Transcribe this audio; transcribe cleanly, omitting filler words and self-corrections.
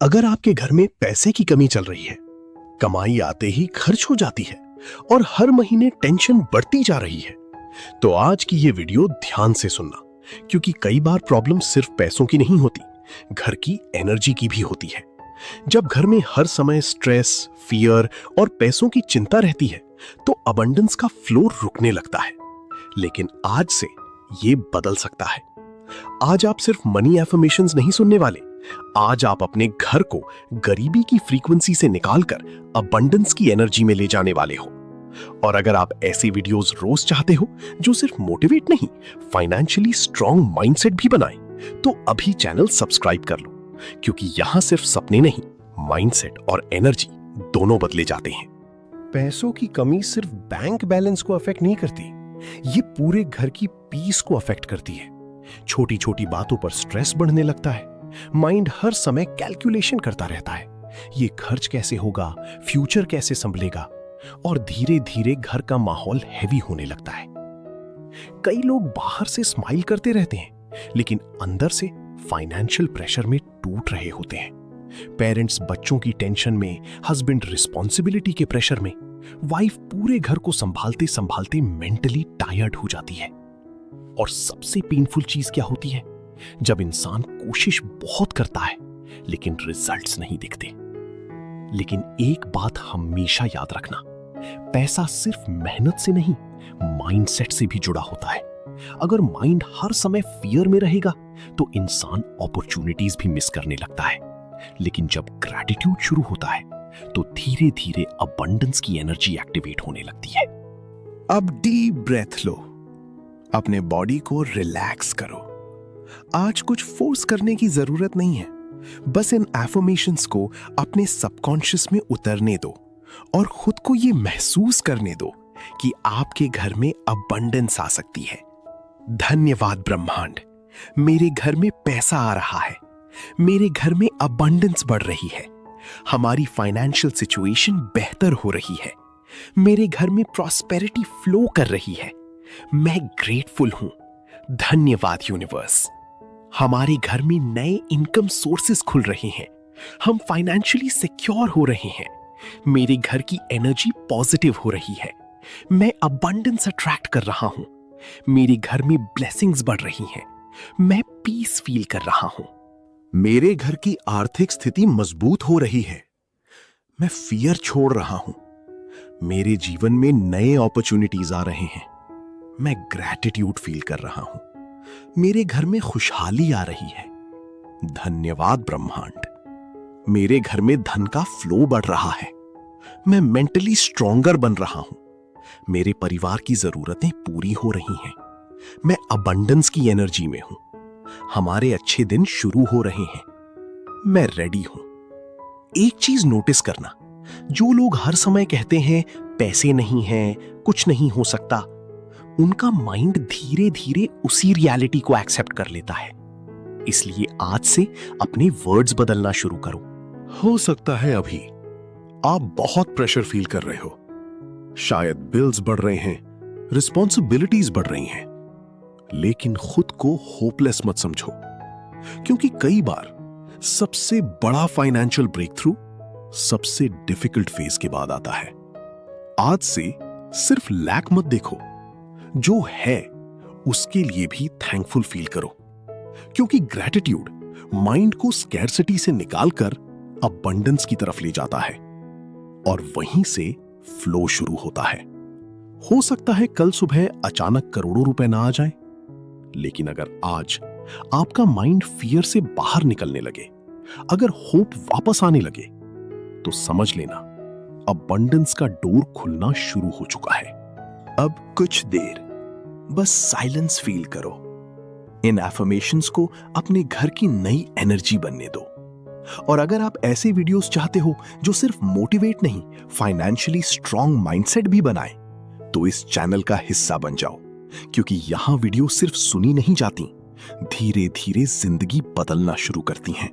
अगर आपके घर में पैसे की कमी चल रही है, कमाई आते ही खर्च हो जाती है और हर महीने टेंशन बढ़ती जा रही है, तो आज की ये वीडियो ध्यान से सुनना, क्योंकि कई बार प्रॉब्लम सिर्फ पैसों की नहीं होती, घर की एनर्जी की भी होती है। जब घर में हर समय स्ट्रेस, फियर और पैसों की चिंता रहती है, तो अबंडेंस का फ्लो रुकने लगता है। लेकिन आज से ये बदल सकता है। आज आप सिर्फ मनी एफर्मेशंस नहीं सुनने वाले, आज आप अपने घर को गरीबी की फ्रीक्वेंसी से निकालकर अबंडेंस की एनर्जी में ले जाने वाले हो। और अगर आप ऐसी वीडियोस रोज चाहते हो जो सिर्फ मोटिवेट नहीं, फाइनेंशियली स्ट्रॉन्ग माइंडसेट भी बनाए, तो अभी चैनल सब्सक्राइब कर लो, क्योंकि यहां सिर्फ सपने नहीं, माइंडसेट और एनर्जी दोनों बदले जाते हैं। पैसों की कमी सिर्फ बैंक बैलेंस को अफेक्ट नहीं करती, ये पूरे घर की पीस को अफेक्ट करती है। छोटी छोटी बातों पर स्ट्रेस बढ़ने लगता है, माइंड हर समय कैलकुलेशन करता रहता है, ये खर्च कैसे होगा, फ्यूचर कैसे संभलेगा, और धीरे धीरे घर का माहौल हैवी होने लगता है। कई लोग बाहर से स्माइल करते रहते हैं, लेकिन अंदर से फाइनेंशियल प्रेशर में टूट रहे होते हैं। पेरेंट्स बच्चों की टेंशन में, हस्बैंड रिस्पॉन्सिबिलिटी के प्रेशर में, वाइफ पूरे घर को संभालते संभालते मेंटली टायर्ड हो जाती है। और सबसे पेनफुल चीज क्या होती है? जब इंसान कोशिश बहुत करता है लेकिन रिजल्ट्स नहीं दिखते। लेकिन एक बात हमेशा याद रखना, पैसा सिर्फ मेहनत से नहीं, माइंडसेट से भी जुड़ा होता है। अगर माइंड हर समय फियर में रहेगा तो इंसान अपॉर्चुनिटीज भी मिस करने लगता है। लेकिन जब ग्रैटिट्यूड शुरू होता है तो धीरे धीरे अबंडेंस की एनर्जी एक्टिवेट होने लगती है। अब डीप ब्रेथ लो, अपने बॉडी को रिलैक्स करो। आज कुछ फोर्स करने की जरूरत नहीं है, बस इन एफर्मेशंस को अपने सबकॉन्शियस में उतरने दो और खुद को ये महसूस करने दो कि आपके घर में अबंडेंस आ सकती है। धन्यवाद ब्रह्मांड, मेरे घर में पैसा आ रहा है, मेरे घर में अबंडेंस बढ़ रही है, हमारी फाइनेंशियल सिचुएशन बेहतर हो रही है, मेरे घर में प्रॉस्पेरिटी फ्लो कर रही है, मैं ग्रेटफुल हूं। धन्यवाद यूनिवर्स, हमारे घर में नए इनकम सोर्सेस खुल रहे हैं, हम फाइनेंशियली सिक्योर हो रहे हैं, मेरे घर की एनर्जी पॉजिटिव हो रही है, मैं अबंडेंस अट्रैक्ट कर रहा हूं, मेरे घर में ब्लेसिंग्स बढ़ रही हैं, मैं पीस फील कर रहा हूं, मेरे घर की आर्थिक स्थिति मजबूत हो रही है, मैं फियर छोड़ रहा हूं, मेरे जीवन में नए अपॉर्चुनिटीज आ रहे हैं, मैं ग्रैटिट्यूड फील कर रहा हूं, मेरे घर में खुशहाली आ रही है। धन्यवाद ब्रह्मांड, मेरे घर में धन का फ्लो बढ़ रहा है, मैं मेंटली स्ट्रॉन्गर बन रहा हूं, मेरे परिवार की जरूरतें पूरी हो रही हैं, मैं अबंडेंस की एनर्जी में हूं, हमारे अच्छे दिन शुरू हो रहे हैं, मैं रेडी हूं। एक चीज नोटिस करना, जो लोग हर समय कहते हैं पैसे नहीं हैं, कुछ नहीं हो सकता, उनका माइंड धीरे धीरे उसी रियलिटी को एक्सेप्ट कर लेता है। इसलिए आज से अपने वर्ड्स बदलना शुरू करो। हो सकता है अभी आप बहुत प्रेशर फील कर रहे हो, शायद बिल्स बढ़ रहे हैं, रिस्पॉन्सिबिलिटीज बढ़ रही हैं, लेकिन खुद को होपलेस मत समझो, क्योंकि कई बार सबसे बड़ा फाइनेंशियल ब्रेक थ्रू सबसे डिफिकल्ट फेज के बाद आता है। आज से सिर्फ लैक मत देखो, जो है उसके लिए भी थैंकफुल फील करो, क्योंकि ग्रैटिट्यूड माइंड को स्कैर्सिटी से निकालकर अबंडेंस की तरफ ले जाता है और वहीं से फ्लो शुरू होता है। हो सकता है कल सुबह अचानक करोड़ों रुपए ना आ जाएं, लेकिन अगर आज आपका माइंड फियर से बाहर निकलने लगे, अगर होप वापस आने लगे, तो समझ लेना अबंडेंस का डोर खुलना शुरू हो चुका है। अब कुछ देर बस साइलेंस फील करो, इन एफर्मेशंस को अपने घर की नई एनर्जी बनने दो। और अगर आप ऐसे वीडियोस चाहते हो जो सिर्फ मोटिवेट नहीं, फाइनेंशियली स्ट्रॉन्ग माइंडसेट भी बनाए, तो इस चैनल का हिस्सा बन जाओ, क्योंकि यहां वीडियो सिर्फ सुनी नहीं जाती, धीरे धीरे जिंदगी बदलना शुरू करती हैं।